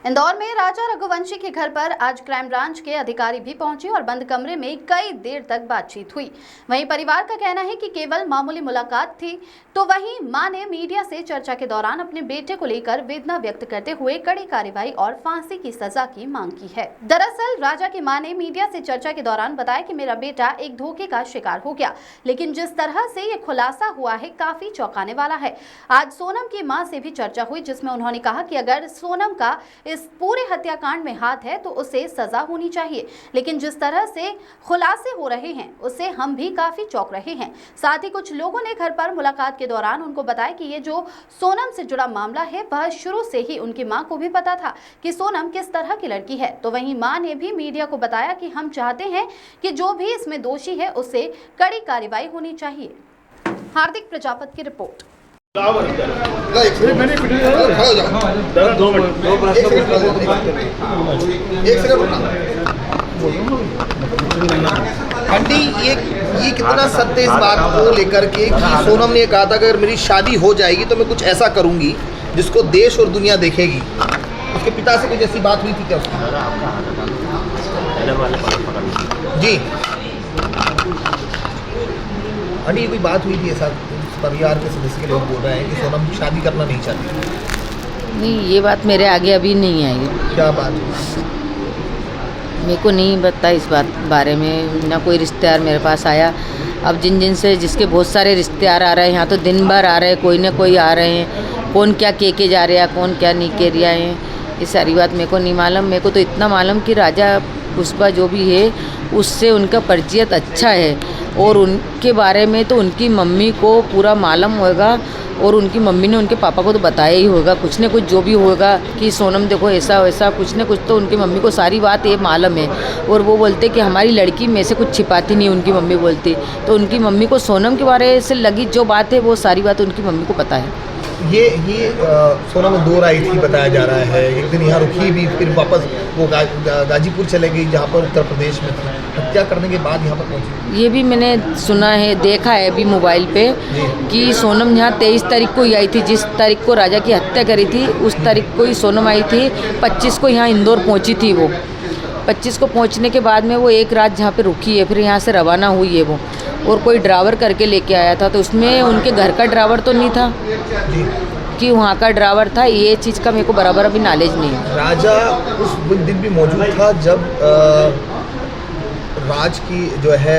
इंदौर में राजा रघुवंशी के घर पर आज क्राइम ब्रांच के अधिकारी भी पहुंचे और बंद कमरे में कई देर तक बातचीत हुई। वहीं परिवार का कहना है कि केवल मामूली मुलाकात थी, तो वहीं मां ने मीडिया से चर्चा के दौरान अपने बेटे को लेकर वेदना व्यक्त करते हुए कड़ी कार्रवाई और फांसी की सजा की मांग की है। दरअसल राजा की मां ने मीडिया से चर्चा के दौरान बताया कि मेरा बेटा एक धोखे का शिकार हो गया, लेकिन जिस तरह से ये खुलासा हुआ है काफी चौंकाने वाला है। आज सोनम की मां से भी चर्चा हुई, जिसमें उन्होंने कहा कि अगर सोनम का इस पूरे हत्याकांड में हाथ है तो उसे सजा होनी चाहिए, लेकिन जिस तरह से खुलासे हो रहे हैं उससे हम भी काफी चौंक रहे हैं। साथ ही कुछ लोगों ने घर पर मुलाकात के दौरान उनको बताया कि ये जो सोनम से जुड़ा मामला है वह शुरू से ही उनकी मां को भी पता था कि सोनम किस तरह की लड़की है। तो वहीं मां ने भी मीडिया को बताया कि हम चाहते हैं कि जो भी इसमें दोषी है उससे कड़ी कार्रवाई होनी चाहिए। हार्दिक प्रजापति की रिपोर्ट। आंटी ये कितना सत्य इस बात को लेकर के कि सोनम ने कहा था अगर मेरी शादी हो जाएगी तो मैं कुछ ऐसा करूंगी जिसको देश और दुनिया देखेगी। उसके पिता से कुछ ऐसी बात हुई थी क्या उसकी? जी आंटी ये कोई बात हुई थी ऐसा? परिवार के सदस्य के लोग बोल रहे हैं कि सोनम शादी करना नहीं चाहती। नहीं, ये बात मेरे आगे अभी नहीं आई। क्या बात हुई? मेरे को नहीं पता इस बारे में, ना कोई रिश्तेदार मेरे पास आया। अब जिन से जिसके बहुत सारे रिश्तेदार आ रहे हैं यहाँ, तो दिन भर आ रहे हैं, कोई ना कोई आ रहे हैं, कौन क्या के जा रहा है, कौन क्या नहीं कह रहा है, ये सारी बात मेरे को नहीं मालूम। मेरे को तो इतना मालूम कि राजा पुष्पा जो भी है उससे उनका परिचय अच्छा है और उनके बारे में तो उनकी मम्मी को पूरा मालूम होगा और उनकी मम्मी ने उनके पापा को तो बताया ही होगा कुछ न कुछ जो भी होगा कि सोनम देखो ऐसा वैसा कुछ न कुछ, तो उनकी मम्मी को सारी बात ये मालूम है। और वो बोलते कि हमारी लड़की में से कुछ छिपाती नहीं, उनकी मम्मी बोलती। तो उनकी मम्मी को सोनम के बारे से लगी जो बात है वो सारी बात उनकी मम्मी को पता है। ये सोनम दूर आई थी बताया जा रहा है, एक दिन यहाँ रुकी भी, फिर वापस वो गाजीपुर चले गई जहाँ पर उत्तर प्रदेश में थी। हत्या करने के बाद यहाँ पर पहुँची। ये भी मैंने सुना है, देखा है अभी मोबाइल पे कि सोनम यहाँ 23 तारीख को ही आई थी। जिस तारीख को राजा की हत्या करी थी उस तारीख को ही सोनम आई थी। 25 को यहाँ इंदौर पहुँची थी वो। 25 को पहुँचने के बाद में वो एक रात जहाँ पे रुकी है, फिर यहाँ से रवाना हुई है वो, और कोई ड्राइवर करके लेके आया था। तो उसमें उनके घर का ड्राइवर तो नहीं था कि वहाँ का ड्राइवर था, ये चीज़ का मेरे को बराबर अभी नॉलेज नहीं है। राजा उस दिन भी मौजूद था जब राज की जो है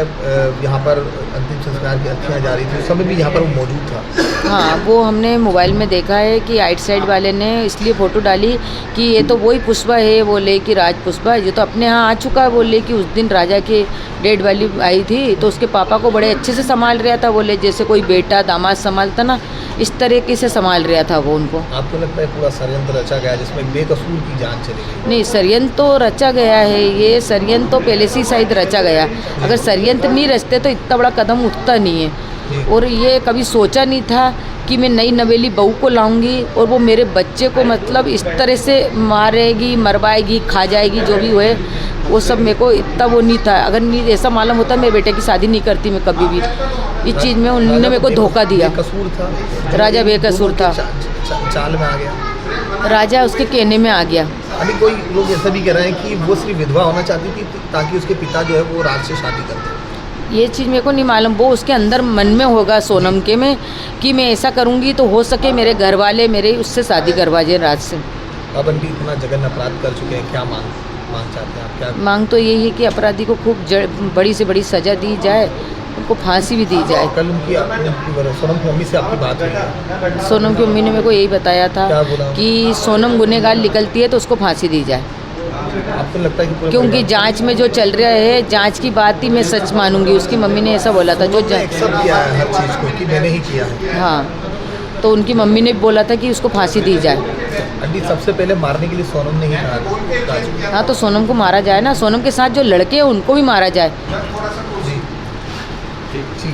यहाँ पर अंतिम संस्कार की अर्थियाँ जा रही थी, उस समय भी यहाँ पर वो मौजूद था। हाँ, वो हमने मोबाइल में देखा है कि आइट साइड वाले ने इसलिए फ़ोटो डाली कि ये तो वही पुष्पा है, बोले कि राज पुष्पा ये तो अपने यहाँ आ चुका है। बोले कि उस दिन राजा की डेड वाली आई थी तो उसके पापा को बड़े अच्छे से संभाल रहा था, बोले जैसे कोई बेटा दामाद संभालता ना, इस तरीके से संभाल रहा था वो उनको। आपको लगता है पूरा षड्यंत्र रचा गया जिसमें बेकसूर की जान चली गई? नहीं, षड्यंत्र तो रचा गया है, ये षड्यंत्र तो पहले से शायद रचा गया। अगर षड्यंत्र नहीं रचते तो इतना बड़ा कदम उठता नहीं है। और ये कभी सोचा नहीं था कि मैं नई नवेली बहू को लाऊंगी और वो मेरे बच्चे को मतलब इस तरह से मारेगी, मरवाएगी, खा जाएगी, जो भी हुए वो सब मेरे को इतना वो नहीं था। अगर नहीं ऐसा मालूम होता मेरे बेटे की शादी नहीं करती मैं कभी भी। इस चीज़ में उन्होंने मेरे को धोखा दिया। बेकसूर था राजा, बेकसूर था। चाल में आ गया राजा, उसके कहने में आ गया। अभी कोई लोग ऐसा भी कह रहे हैं कि वो सिर्फ विधवा होना चाहती थी ताकि उसके पिता जो है वो राज से शादी कर दे। ये चीज़ मेरे को नहीं मालूम, वो उसके अंदर मन में होगा सोनम के में कि मैं ऐसा करूँगी तो हो सके मेरे घर वाले मेरे उससे शादी करवा जाए राज से। अब आंटी इतना जघन्य अपराध कर चुके हैं, क्या मांग चाहते हैं आप? क्या मांग तो यही है कि अपराधी को खूब बड़ी से बड़ी सज़ा दी जाए, उनको फांसी भी दी जाए। कल उनकी सोनम की मम्मी से आपकी बात हुई है? सोनम की मम्मी ने मेरे को यही बताया था कि सोनम गुनहगार निकलती है तो उसको फांसी दी जाए। आपको लगता है कि क्योंकि जांच में जो चल रहा है, जांच की बात ही मैं सच मानूंगी। उसकी मम्मी ने ऐसा बोला था, जो एक्सेप्ट किया है हर चीज़ को कि मैंने ही किया है। हाँ, तो उनकी मम्मी ने बोला था कि उसको फांसी दी जाए। आंटी सबसे पहले मारने के लिए सोनम ने ही कहा। हाँ, तो सोनम को मारा जाए ना, सोनम के साथ जो लड़के हैं उनको भी मारा जाए। जी।